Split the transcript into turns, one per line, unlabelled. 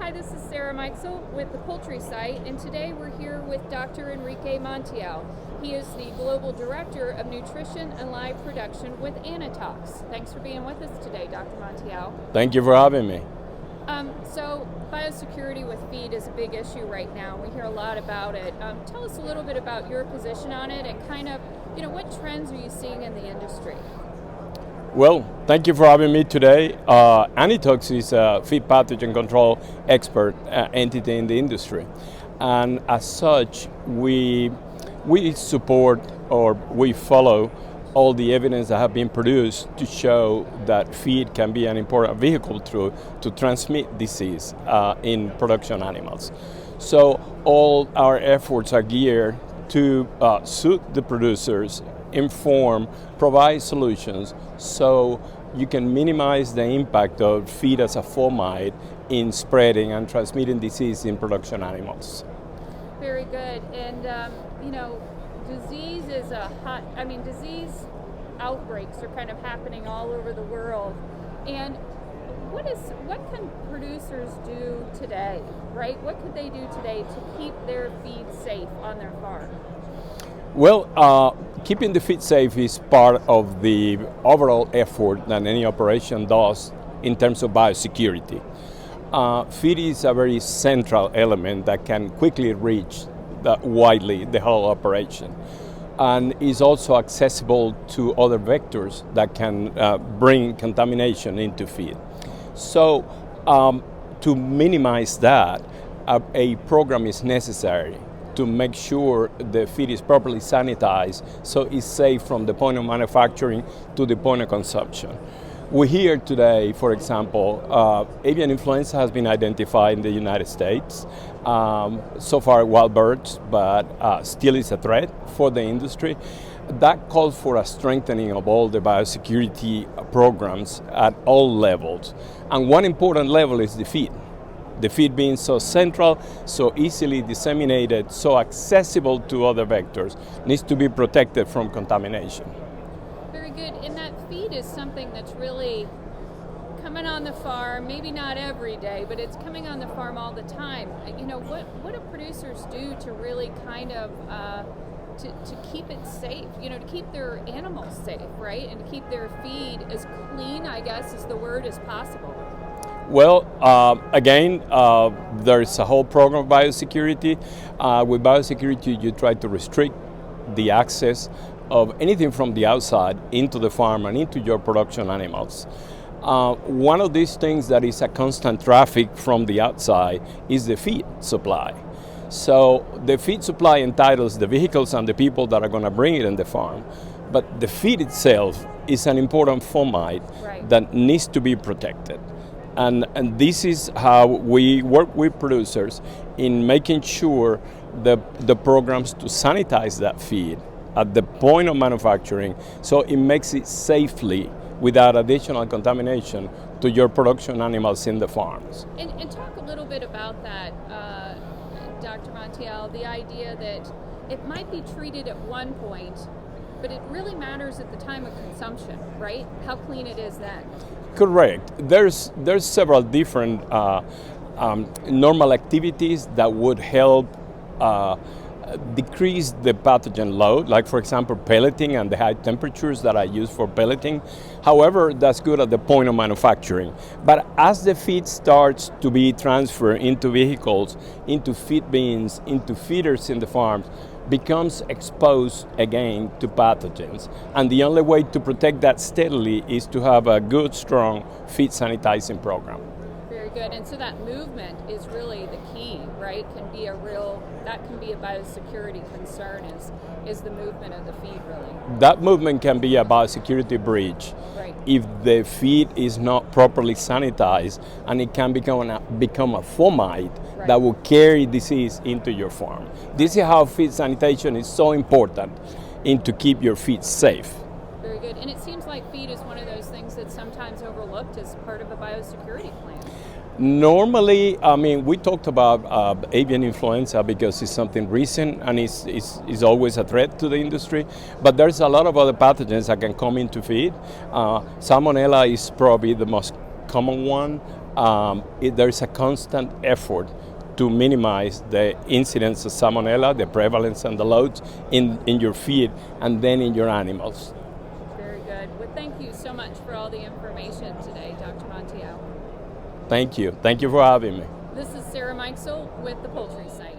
Hi, this is Sarah Meixel with the Poultry Site, and today we're here with Dr. Enrique Montiel. He is the Global Director of Nutrition and Live Production with Anitox. Thanks for being with us today, Dr. Montiel.
Thank you for having me.
So biosecurity with feed is a big issue right now. We hear a lot about it. Tell us a little bit about your position on it and kind of, what trends are you seeing in the industry?
Well, thank you for having me today. Anitox is a feed pathogen control expert entity in the industry. And as such, we support or we follow all the evidence that have been produced to show that feed can be an important vehicle to transmit disease in production animals. So all our efforts are geared to suit the producers, inform, provide solutions so you can minimize the impact of feed as a fomite in spreading and transmitting disease in production animals.
Very good. And, disease is disease outbreaks are kind of happening all over the world. And what can producers do today, right? What could they do today to keep their feed safe on their farm?
Well, keeping the feed safe is part of the overall effort that any operation does in terms of biosecurity. Feed is a very central element that can quickly reach widely the whole operation, and is also accessible to other vectors that can bring contamination into feed. So to minimize that, a program is necessary to make sure the feed is properly sanitized so it's safe from the point of manufacturing to the point of consumption. We hear today, for example, avian influenza has been identified in the United States. So far wild birds, but still is a threat for the industry. That calls for a strengthening of all the biosecurity programs at all levels. And one important level is the feed. The feed being so central, so easily disseminated, so accessible to other vectors, needs to be protected from contamination.
Very good. And that feed is something that's really coming on the farm, maybe not every day, but it's coming on the farm all the time. What do producers do to really kind of to keep it safe, to keep their animals safe, right? And to keep their feed as clean, I guess is the word, as possible.
Well, again, there's a whole program of biosecurity. With biosecurity, you try to restrict the access of anything from the outside into the farm and into your production animals. One of these things that is a constant traffic from the outside is the feed supply. So the feed supply entitles the vehicles and the people that are going to bring it in the farm. But the feed itself is an important fomite that needs to be protected. And this is how we work with producers in making sure the programs to sanitize that feed at the point of manufacturing so it makes it safely without additional contamination to your production animals in the farms.
And talk a little bit about that, Dr. Montiel, the idea that it might be treated at one point, but it really matters at the time of consumption, right? How clean it is then.
Correct. There's several different normal activities that would help decrease the pathogen load, like for example pelleting and the high temperatures that I use for pelleting. However, that's good at the point of manufacturing. But as the feed starts to be transferred into vehicles, into feed bins, into feeders in the farms, becomes exposed again to pathogens. And the only way to protect that steadily is to have a good, strong feed sanitizing program.
Very good. And so that movement is really the key, right? That can be a biosecurity concern is the movement of the feed, really.
That movement can be a biosecurity breach.
Right.
If the feed is not properly sanitized, and it can become a fomite that will carry disease into your farm. This is how feed sanitation is so important to keep your feed safe.
Very good. And it seems like feed is one of those things that's sometimes overlooked as part of a biosecurity plan.
Normally, we talked about avian influenza because it's something recent and it's always a threat to the industry. But there's a lot of other pathogens that can come into feed. Salmonella is probably the most common one. there is a constant effort to minimize the incidence of salmonella, the prevalence and the loads in your feed and then in your animals.
Very good. Well, thank you so much for all the information today, Dr. Montiel.
Thank you. Thank you for having me.
This is Sarah Mikesell with the Poultry Site.